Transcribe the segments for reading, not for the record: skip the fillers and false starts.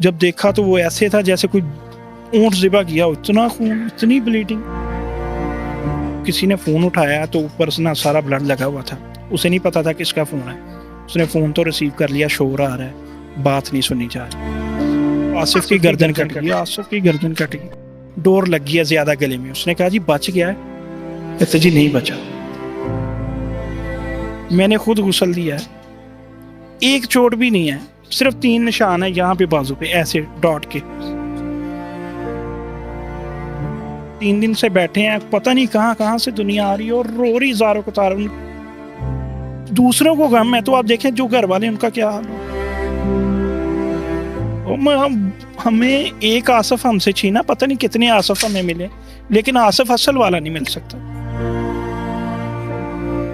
जब देखा तो वो ऐसे था जैसे कोई ऊंट ज़िबा किया हो, इतना खून, इतनी ब्लीडिंग। किसी ने फ़ोन उठाया तो ऊपर से ना सारा ब्लड लगा हुआ था। उसे नहीं पता था किसका फ़ोन है। उसने फ़ोन तो रिसीव कर लिया, शोर आ रहा है, बात नहीं सुनी जा रही। आसिफ की गर्दन कट गई, आसिफ की गर्दन कट गई, डोर लग गया ज़्यादा गले में। उसने कहा जी बच गया है? कहते जी नहीं बचा। मैंने खुद गुस्ल दिया है, एक चोट भी नहीं है, सिर्फ 3 निशान है यहाँ पे बाजू पे, ऐसे डॉट के। 3 दिन से बैठे हैं, पता नहीं कहाँ कहाँ से दुनिया आ रही है और रो रही ज़ारों को तार। दूसरों को गम है तो आप देखें जो घर वाले, उनका क्या हाल हो। हमें एक आसिफ हमसे छीना, पता नहीं कितने आसिफ हमें मिले, लेकिन आसिफ असल वाला नहीं मिल सकता।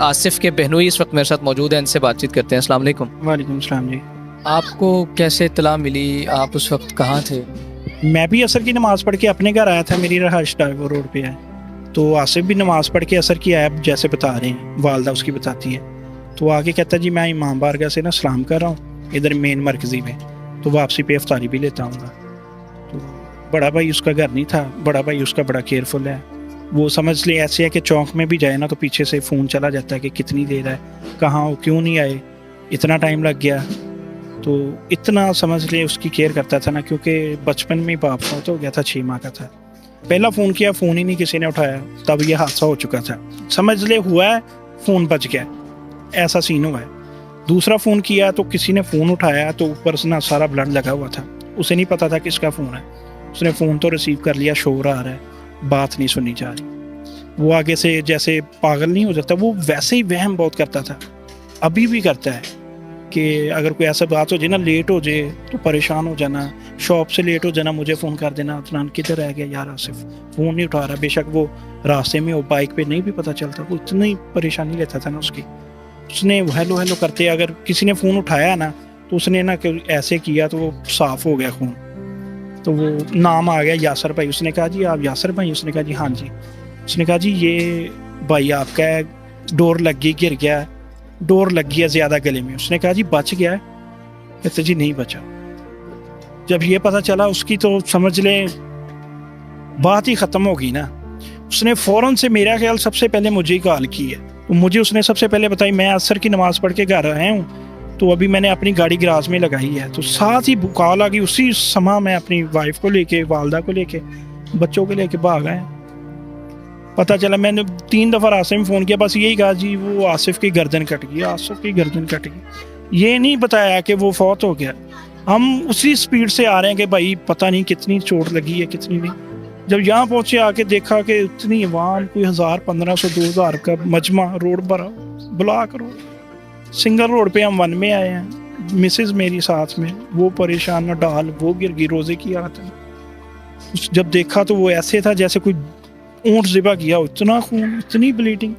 आसिफ के बहनोई इस वक्त मेरे साथ मौजूद हैं, इनसे बातचीत करते हैं। अस्सलाम वालेकुम। वालेकुम सलाम जी। आपको कैसे इत्तला मिली? आप उस वक्त कहाँ थे? मैं भी असर की नमाज़ पढ़ के अपने घर आया था, मेरी रहाइश डाइवो रोड पे है। तो आसिफ भी नमाज़ पढ़ के असर की आया, जैसे बता रहे हैं, वालदा उसकी बताती है। तो आगे कहता जी मैं इमाम बारगाह से ना सलाम कर रहा हूँ इधर मेन मरकज़ी में, तो वापसी पे इफ्तारी भी लेता हूँ। तो बड़ा भाई उसका घर नहीं था, बड़ा भाई उसका बड़ा केयरफुल है। वो समझ ले ऐसे है कि चौक में भी जाए ना तो पीछे से फ़ोन चला जाता है कि कितनी देर है, कहाँ हो, क्यों नहीं आए, इतना टाइम लग गया। तो इतना समझ ले उसकी केयर करता था ना, क्योंकि बचपन में ही बाप फौत हो गया था, 6 माह का था। पहला फ़ोन किया, फ़ोन ही नहीं किसी ने उठाया, तब ये हादसा हो चुका था। समझ ले हुआ है, फ़ोन बच गया, ऐसा सीन हुआ है। दूसरा फ़ोन किया तो किसी ने फ़ोन उठाया तो ऊपर से ना सारा ब्लड लगा हुआ था। उसे नहीं पता था किसका फ़ोन है। उसने फ़ोन तो रिसीव कर लिया, शोर आ रहा है, बात नहीं सुनी जा रही। वो आगे से जैसे पागल नहीं हो जाता, वो वैसे ही वहम बहुत करता था, अभी भी करता है कि अगर कोई ऐसा बात हो जाए ना, लेट हो जाए तो परेशान हो जाना, शॉप से लेट हो जाना, मुझे फ़ोन कर देना, अदनान किधर रह गया यार आसिफ, फ़ोन नहीं उठा रहा। बेशक वो रास्ते में हो, बाइक पे, नहीं भी पता चलता। वो इतनी परेशानी लेता था ना उसकी। उसने हेलो हेलो करते, अगर किसी ने फ़ोन उठाया ना तो उसने ना ऐसे किया तो वो साफ़ हो गया खून। तो वो नाम आ गया यासर भाई। उसने कहा जी आप यासर भाई? उसने कहा जी हाँ जी। उसने कहा जी ये भाई आपका है, डोर लग गई, गिर गया, डोर लग गया ज़्यादा गले में। उसने कहा जी बच गया है? कहते जी नहीं बचा। जब ये पता चला उसकी तो समझ लें बात ही ख़त्म हो गई ना। उसने फ़ौरन से, मेरा ख्याल सबसे पहले मुझे ही कॉल की है। मुझे उसने सबसे पहले बताई, मैं असर की नमाज़ पढ़ के घर आया हूँ, तो अभी मैंने अपनी गाड़ी गराज में लगाई है। तो साथ ही कॉल आ गई, उसी समय मैं अपनी वाइफ को लेके, वालदा को लेके, बच्चों को लेके भाग आया। पता चला, मैंने 3 दफ़ा रास्ते में फ़ोन किया, बस यही कहा जी वो आसिफ की गर्दन कट गई, आसिफ की गर्दन कट गई। ये नहीं बताया कि वो फौत हो गया। हम उसी स्पीड से आ रहे हैं कि भाई पता नहीं कितनी चोट लगी है, कितनी नहीं। जब यहाँ पहुँचे आके देखा कि इतनी आवाम, कोई 1000, 1500, 2000 का मजमा, रोड भरा, ब्लॉक रोड, सिंगल रोड पे हम 1 में आए हैं। मिसेज मेरी साथ में, वो परेशान, न डाल, वो गिर गई, रोज़े की हालत है। जब देखा तो वो ऐसे था जैसे कोई ऊंट ज़िबा किया हो, इतना खून, इतनी ब्लीडिंग।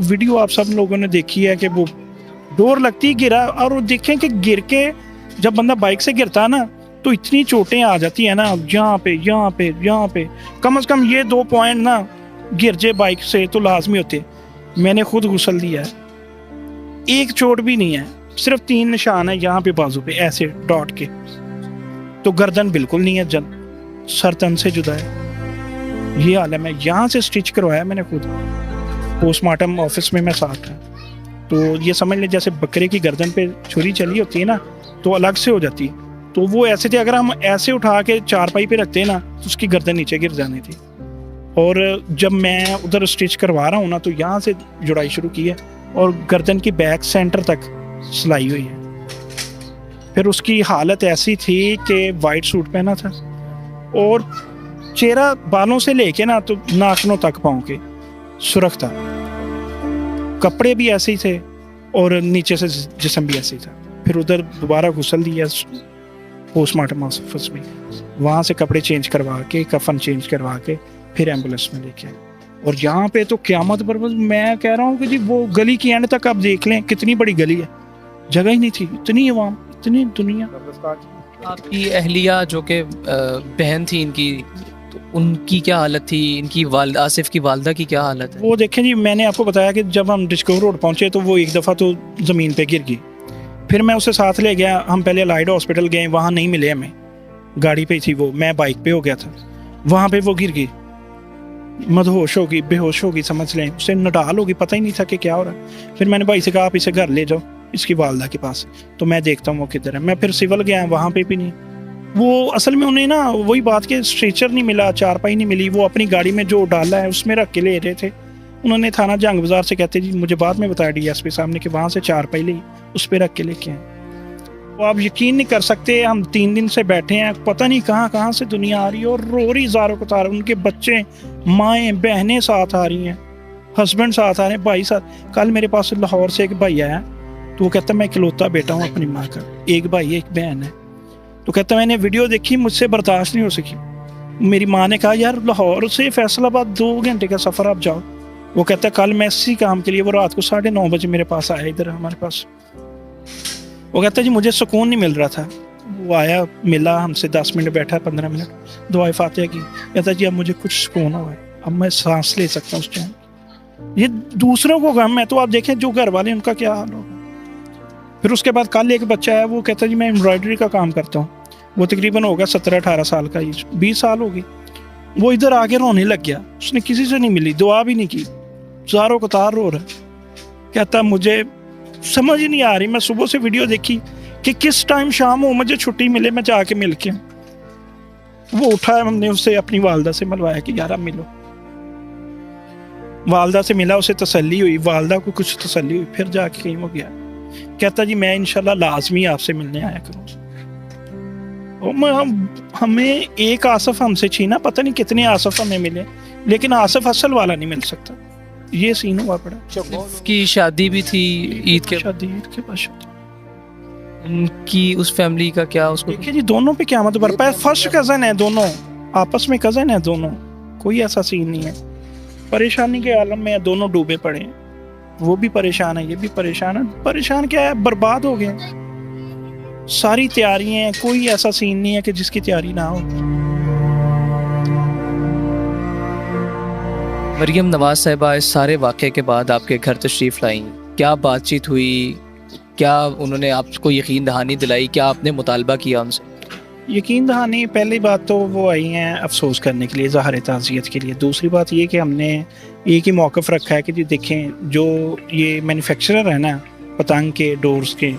वीडियो आप सब लोगों ने देखी है कि वो डोर लगती गिरा, और वो देखें कि गिर के जब बंदा बाइक से गिरता है ना तो इतनी चोटें आ जाती है ना, यहाँ पे, यहाँ पे, यहाँ पे। कम से कम ये 2 पॉइंट ना गिर जाए बाइक से तो लाजमी होते। मैंने खुद गुस्ल दिया है, एक चोट भी नहीं है, सिर्फ 3 निशान है यहाँ पे बाजू पे, ऐसे डॉट के। तो गर्दन बिल्कुल नहीं है, सर तन से जुदा है। ये हाल है। मैं यहाँ से स्टिच करवाया मैंने खुद, पोस्टमार्टम ऑफिस में मैं साथ था। तो ये समझ लें जैसे बकरे की गर्दन पे छुरी चली होती है ना, तो अलग से हो जाती है। तो वो ऐसे थे, अगर हम ऐसे उठा के चारपाई पे रखते ना तो उसकी गर्दन नीचे गिर जानी थी। और जब मैं उधर स्टिच करवा रहा हूँ ना, तो यहाँ से जुड़ाई शुरू की है और गर्दन की बैक सेंटर तक सिलाई हुई है। फिर उसकी हालत ऐसी थी कि वाइट सूट पहना था और चेहरा बालों से लेके ना तो नाखनों तक पाँव के सुरख था, कपड़े भी ऐसे ही थे और नीचे से जिस्म भी ऐसे ही था। फिर उधर दोबारा गुस्ल दिया पोस्टमार्टम ऑफिस में, वहाँ से कपड़े चेंज करवा के, कफन चेंज करवा के फिर एम्बुलेंस में लेके आए। और यहाँ पे तो क़यामत पर, मैं कह रहा हूँ कि जी वो गली की एंड तक आप देख लें, कितनी बड़ी गली है, जगह ही नहीं थी, इतनी आवाम, इतनी दुनिया। आपकी अहलिया जो कि बहन थी इनकी, तो उनकी क्या हालत थी? इनकी आसिफ की वालदा की क्या हालत है? वो देखें जी, मैंने आपको बताया कि जब हम डिस्कवर रोड पहुँचे तो वो एक दफ़ा तो ज़मीन पे गिर गई। फिर मैं उसे साथ ले गया, हम पहले लाइड हॉस्पिटल गए, वहाँ नहीं मिले हमें। गाड़ी पे थी वो, मैं बाइक पे हो गया था, वहाँ पे वो गिर गई, मदहोश होगी, बेहोश होगी, समझ लें, उसे नडाल होगी, पता ही नहीं था कि क्या हो रहा है। फिर मैंने भाई से कहा आप इसे घर ले जाओ इसकी वालदा के पास, तो मैं देखता हूँ वो किधर है। मैं फिर सिविल गया, वहाँ पे भी नहीं। वो असल में उन्हें ना वही बात के स्ट्रेचर नहीं मिला, चारपाई नहीं मिली, वो अपनी गाड़ी में जो डाला है उसमें रख के ले रहे थे। उन्होंने थाना जंग बाजार से, कहते जी मुझे बाद में बताया डीएसपी साहब ने कि वहाँ से चारपाई ली, उस पर रख के लेके आए। तो आप यकीन नहीं कर सकते, हम 3 दिन से बैठे हैं, पता नहीं कहाँ कहाँ से दुनिया आ रही है और रो रही ज़ारों को तार, उनके बच्चे, माएँ, बहनें साथ आ रही हैं, हस्बैंड साथ आ रहे हैं, भाई साथ। कल मेरे पास लाहौर से एक भाई आया, तो वो कहता मैं इकलौता बेटा हूँ अपनी माँ का, एक भाई एक बहन है। तो कहता मैंने वीडियो देखी, मुझसे बर्दाश्त नहीं हो सकी। मेरी माँ ने कहा यार लाहौर से फैसलाबाद 2 घंटे का सफ़र, आप जाओ। वो कहता है कल मैं इसी काम के लिए, वो रात को 9:30 बजे मेरे पास आया इधर हमारे पास। वो कहता जी मुझे सुकून नहीं मिल रहा था। वो आया, मिला हमसे, 10 मिनट बैठा, 15 मिनट, दुआए फातिहा की। कहता जी अब मुझे कुछ सुकून हुआ है, अब मैं सांस ले सकता हूँ उस टाइम। ये दूसरों को गम है, तो आप देखें जो घर वाले उनका क्या हाल होगा। फिर उसके बाद कल एक बच्चा है, वो कहता जी मैं एम्ब्रॉयडरी का काम करता हूँ। वो तकरीबन होगा 17-18 साल का, 20 साल होगी। वो इधर आके रोने लग गया, उसने किसी से नहीं मिली, दुआ भी नहीं की, ज़ारों को तार रो रहा। कहता मुझे समझ ही नहीं आ रही, मैं सुबह से वीडियो देखी कि किस टाइम शाम हो मुझे छुट्टी मिले, मैं जाके मिल के। वो उठा, हमने उससे अपनी वालदा से मिलवाया कि यार आप मिलो। वालदा से मिला, उसे तसल्ली हुई, वालदा को कुछ तसल्ली हुई, फिर जाके कहीं वो गया। कहता जी मैं इंशाल्लाह लाजमी आपसे मिलने आया करूँ। हमें एक आसफ हमसे छीना, पता नहीं कितने आसफ हमें मिले, लेकिन आसफ असल वाला नहीं मिल सकता। ये सीन हुआ पड़ा। की शादी भी थी ईद के शादी, ईद के बाद शादी। उनकी उस फैमिली का क्या, उसको देखिए जी दोनों पे क़यामत बरपा है। फर्स्ट कज़न है दोनों, आपस में कज़न है दोनों, कोई ऐसा सीन नहीं है। परेशानी के आलम में दोनों डूबे पड़े हैं, वो भी परेशान है, ये भी परेशान है। परेशान क्या है, बर्बाद हो गए, सारी तैयारियां हैं, कोई ऐसा सीन नहीं है कि जिसकी तैयारी ना हो। मरियम नवाज साहिबा इस सारे वाक़े के बाद आपके घर तशरीफ़ लाई, क्या बातचीत हुई, क्या उन्होंने आपको यकीन दहानी दिलाई, क्या आपने मुतालबा किया उनसे? यकीन दहानी, पहली बात तो वो आई हैं अफसोस करने के लिए, ज़ाहिर ताज़ियत के लिए। दूसरी बात ये कि हमने एक ही मौक़िफ़ रखा है कि जी देखें, जो ये मैन्युफैक्चरर है ना पतंग के, डोर्स के,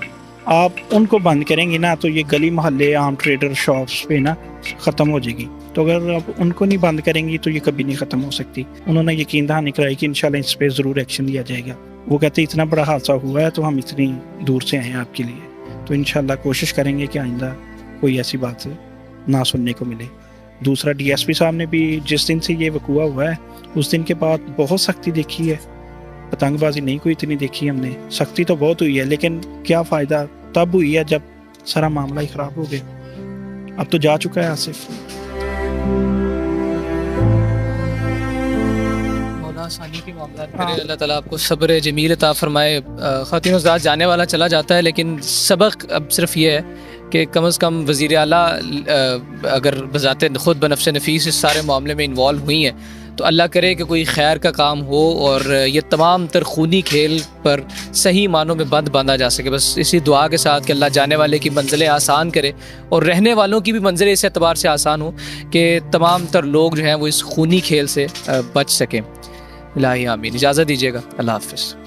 आप उनको बंद करेंगे ना तो ये गली मोहल्ले आम ट्रेडर शॉप्स पे ना ख़त्म हो जाएगी। तो अगर आप उनको नहीं बंद करेंगी तो ये कभी नहीं ख़त्म हो सकती। उन्होंने यकीन दहानी कराई कि इंशाल्लाह इस पर ज़रूर एक्शन लिया जाएगा। वो कहते इतना बड़ा हादसा हुआ है तो हम इतनी दूर से आए हैं आपके लिए, तो इंशाल्लाह कोशिश करेंगे कि आइंदा कोई ऐसी बात ना सुनने को मिले। दूसरा, डीएसपी साहब ने भी जिस दिन से ये वकूआ हुआ है उस दिन के बाद बहुत सख्ती देखी है। पतंगबाजी नहीं कोई इतनी देखी हमने, सख्ती तो बहुत हुई है, लेकिन क्या फ़ायदा तब हुई है जब सारा मामला ही ख़राब हो गया। अब तो जा चुका है आसिफ। आसानी के मामला करे, अल्लाह ताला आपको सब्र जमील अता फरमाए। ख़ातिन उज़्ज़ात, जाने वाला चला जाता है, लेकिन सबक अब सिर्फ ये है कि कम अज़ कम वज़ीर आला अगर बज़ाते ख़ुद बनफ्स नफीस इस सारे मामले में इन्वॉल्व हुई हैं तो अल्लाह करे कि कोई खैर का काम हो और ये तमाम तर खूनी खेल पर सही मानों में बंद बांधा जा सके। बस इसी दुआ के साथ कि अल्लाह जाने वाले की मंजिलें आसान करे और रहने वालों की भी मंजिलें इस एतबार से आसान हो कि तमाम तर लोग जो हैं वो इस खूनी खेल से बच सकें। इलाही आमीन। इजाज़त दीजिएगा, अल्लाह हाफ़िज़।